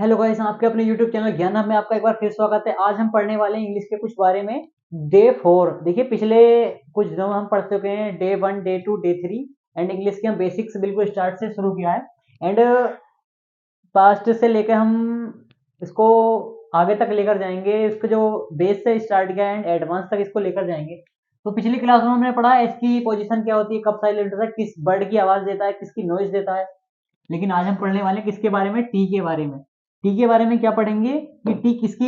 Hello guys, आपके अपने YouTube channel ज्ञान हब में आपका एक बार फिर स्वागत है। आज हम पढ़ने वाले हैं इंग्लिश के कुछ बारे में। डे 4 देखिए, पिछले कुछ दिनों में हम पढ़ चुके हैं day 1, day 2, day 3 and English के हम बेसिक्स बिल्कुल स्टार्ट से शुरू किया है। एंड पास्ट से लेकर हम इसको आगे तक लेकर जाएंगे। इसको जो बेस से स्टार्ट किया एंड एडवांस तक इसको लेकर जाएंगे। तो पिछली क्लास में हमने पढ़ा इसकी पोजीशन क्या होती है, कब साइलेंट होता है, किस बर्ड की आवाज देता है, किसकी नॉइज देता है। लेकिन आज हम पढ़ने वाले हैं किसके बारे में, टी के बारे में। टी के बारे में क्या पढ़ेंगे कि टी किसकी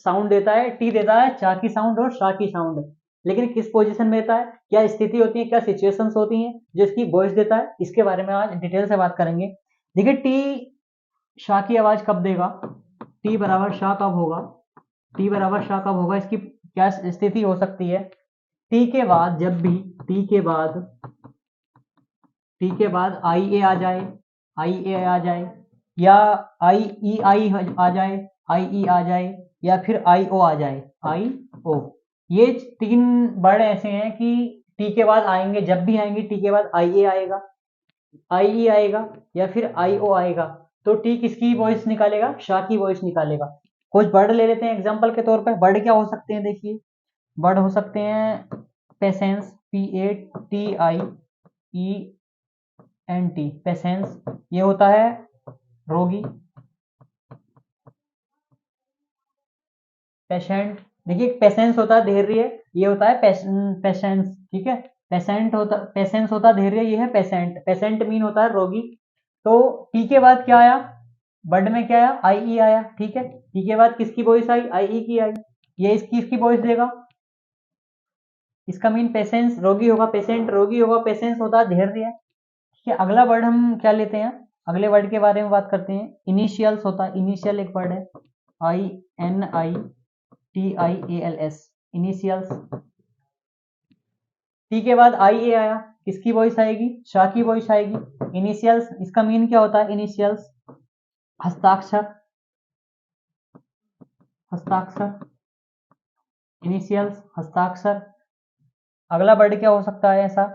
साउंड देता है। टी देता है चा की साउंड और शा की साउंड, लेकिन किस पोजीशन में देता है, क्या स्थिति होती है, क्या सिचुएशंस होती हैं जो इसकी वॉइस देता है। इसके बारे में आज डिटेल से बात करेंगे। देखिए, टी शाह की आवाज कब देगा, टी बराबर शाह कब होगा, टी बराबर शाह कब होगा, इसकी क्या स्थिति हो सकती है। टी के बाद जब भी टी के बाद आई ए आ जाए, आई ए आ जाए, या आई आ जाए, आई ई आ जाए, या फिर आई ओ आ जाए, आई ओ। ये तीन वर्ड ऐसे हैं कि टी के बाद आएंगे, जब भी आएंगे टी के बाद आई ए आएगा, आई ई आएगा, या फिर आई ओ आएगा। तो टी किसकी वॉइस निकालेगा, शाह की वॉइस निकालेगा। कुछ वर्ड ले लेते हैं एग्जाम्पल के तौर पर। वर्ड क्या हो सकते हैं, देखिए वर्ड हो सकते हैं patience, P A T I E N T, patience. ये होता है रोगी, पेशेंट। देखिए, पेशेंस होता है धैर्य, ये होता है पेशेंस, ठीक है। पेशेंस होता है धैर्य, ये है पेशेंट। पेशेंट मीन होता है रोगी। तो टी के बाद क्या आया, वर्ड में क्या आया, आई ई आया, ठीक है। टी के बाद किसकी वॉइस आई, आई ई की आई। ये इसकी वॉइस देगा। इसका मीन पेशेंस रोगी होगा, पेशेंट रोगी होगा, पेशेंस होता है धैर्य। ठीक है। अगला वर्ड हम क्या लेते हैं, अगले वर्ड के बारे में बात करते हैं। इनिशियल्स होता है, इनिशियल एक वर्ड है, I N I T I A L S, initials. T के बाद आई ए आया, किसकी वॉइस आएगी, शाह की वॉइस आएगी। इनिशियल्स, इसका मीन क्या होता है, इनिशियल्स हस्ताक्षर, हस्ताक्षर, इनिशियल्स हस्ताक्षर। अगला वर्ड क्या हो सकता है ऐसा,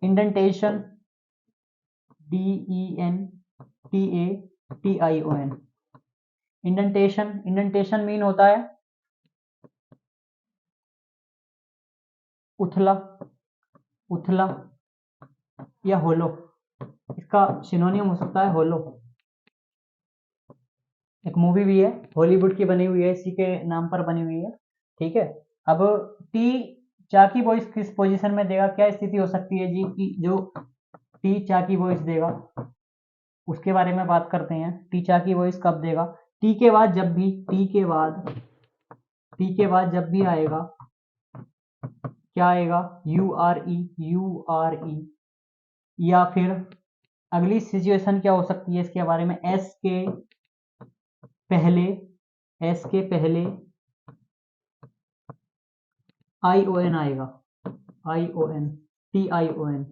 indentation, D E N T A T I O N, indentation. Indentation mean होता है उथला, उथला या होलो। इसका सिनोनियम हो सकता है होलो। एक मूवी भी है हॉलीवुड की बनी हुई है, इसी के नाम पर बनी हुई है, ठीक है। अब टी चा की वॉइस किस पोजीशन में देगा, क्या स्थिति हो सकती है जी कि जो टी चा की वॉइस देगा, उसके बारे में बात करते हैं। टी चा की वॉइस कब देगा, टी के बाद जब भी, टी के बाद जब भी आएगा, क्या आएगा, you R E, you R ई। या फिर अगली सिचुएशन क्या हो सकती है इसके बारे में, पहले एस के पहले आई ओ एन आएगा, I O N T I O N.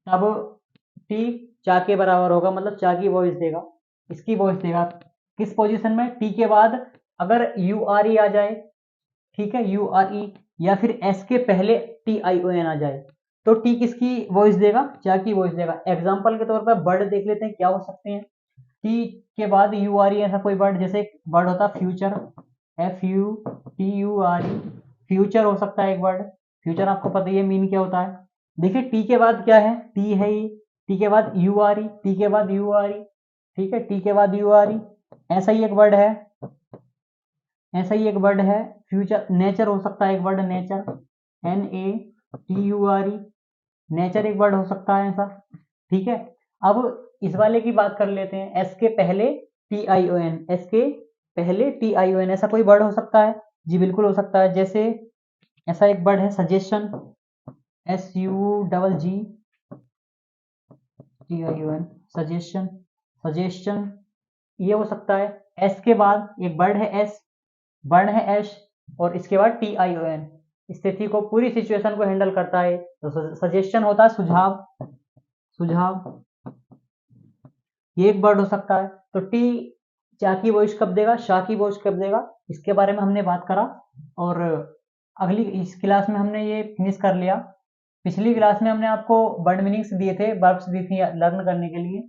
तब टी चा के बराबर होगा, मतलब चा की वॉइस देगा, इसकी वॉइस देगा किस पोजीशन में, टी के बाद अगर यू आर ई आ जाए, ठीक है, यू आर ई, या फिर एस के पहले टी आई ओ एन आ जाए, तो टी किसकी वॉइस देगा, चा की वॉइस देगा। एग्जाम्पल के तौर पर वर्ड देख लेते हैं क्या हो सकते हैं। टी के बाद यू आर ई, ऐसा कोई वर्ड, जैसे वर्ड होता है future, F U T U R ई, फ्यूचर हो सकता है एक वर्ड। फ्यूचर आपको पता ही है मीन क्या होता है। देखिए, टी के बाद क्या है, टी है ये, टी के बाद यू आर ई, टी के बाद यू आर ई, ठीक है, टी के बाद यू आर ई। ऐसा ही एक वर्ड है, ऐसा ही एक वर्ड है फ्यूचर, नेचर हो सकता है एक word, nature, N A T U R E, nature एक वर्ड हो सकता है ऐसा, ठीक है। अब इस वाले की बात कर लेते हैं, एस के पहले T I O N, S के पहले टी आई ओ एन, ऐसा कोई वर्ड हो सकता है जी, बिल्कुल हो सकता है। जैसे ऐसा एक वर्ड है suggestion, S U double G T I O N, suggestion, suggestion, ये हो सकता है। एस के बाद एक वर्ड है एस, वर्ड है एश, और इसके बाद टी आई ओ एन, स्थिति को, पूरी सिचुएशन को हैंडल करता है। तो सजेशन होता है सुझाव, सुझाव, ये एक वर्ड हो सकता है। तो टी चा की वॉइस कब देगा, शाह की वॉइस कब देगा, इसके बारे में हमने बात करा। और अगली इस क्लास में हमने ये फिनिश कर लिया। पिछली क्लास में हमने आपको वर्ड मीनिंग्स दिए थे, वर्ब्स दी थी लर्न करने के लिए।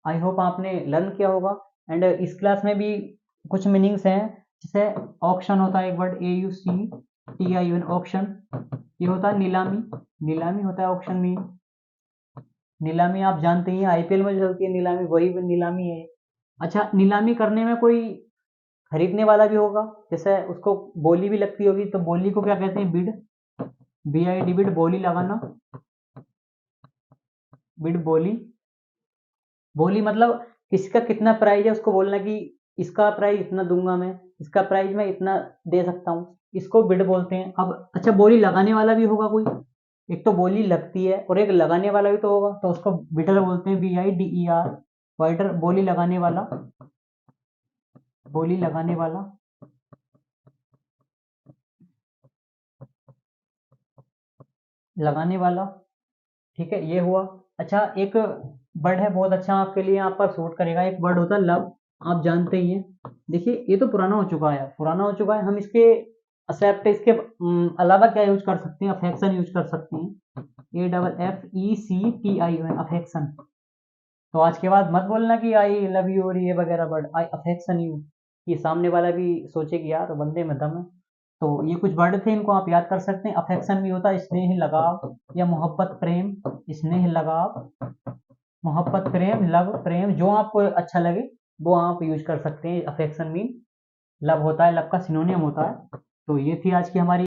आई होप आपने लर्न किया होगा। एंड इस क्लास में भी कुछ मीनिंग्स हैं, जैसे ऑक्शन होता है एक वर्ड AUCTION, ऑक्शन, ये होता है नीलामी, नीलामी होता है ऑक्शन में। नीलामी आप जानते ही हैं, IPL में जो चलती है नीलामी, वही नीलामी है। अच्छा, नीलामी करने में कोई खरीदने वाला भी होगा, जैसे उसको बोली भी लगती होगी, तो बोली को क्या कहते हैं? बिड, BID, बिड, बोली लगाना, बिड बोली। बोली मतलब किसका कितना प्राइस है उसको बोलना कि इसका प्राइस इतना दूंगा मैं, इसका प्राइस मैं इतना दे सकता हूँ, इसको बिड बोलते हैं। अब अच्छा, बोली लगाने वाला भी होगा कोई, एक तो बोली लगती है और एक लगाने वाला भी तो होगा, तो उसको बिडर बोलते हैं, BIDER, वाइडर, बोली लगाने वाला, बोली लगाने वाला, लगाने वाला। ठीक है, ये हुआ। अच्छा, एक वर्ड है बहुत अच्छा, आपके लिए यहाँ पर सूट करेगा, एक वर्ड होता है लव, आप जानते ही हैं। देखिए ये तो पुराना हो चुका है, पुराना हो चुका है, हम इसके एक्सेप्ट, इसके अलावा क्या यूज कर सकते हैं? अफेक्शन यूज कर सकते हैं, AFFECTION, अफेक्शन। तो आज के बाद मत बोलना कि आई लव यू और ये वगैरह वर्ड, आई अफेक्शन यू, ये सामने वाला भी सोचे कि यार बंदे में दम है। तो ये कुछ वर्ड थे, इनको आप याद कर सकते हैं। अफेक्शन भी होता है स्नेह, लगाव या मोहब्बत, प्रेम, स्नेह, लगाव, मोहब्बत, प्रेम, लव, प्रेम, जो आपको अच्छा लगे वो आप यूज कर सकते हैं। अफेक्शन मीन लव होता है, लव का सिनोनियम होता है। तो ये थी आज की हमारी